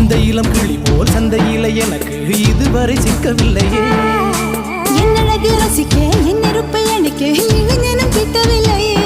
இந்த இளம் கிளி போல் சந்தையில எனக்கு இதுவரை சிக்கவில்லையே. என் அழகு ரசிக்க என் நெருப்பை அணைக்க இளைஞனும் கிட்டவில்லையே.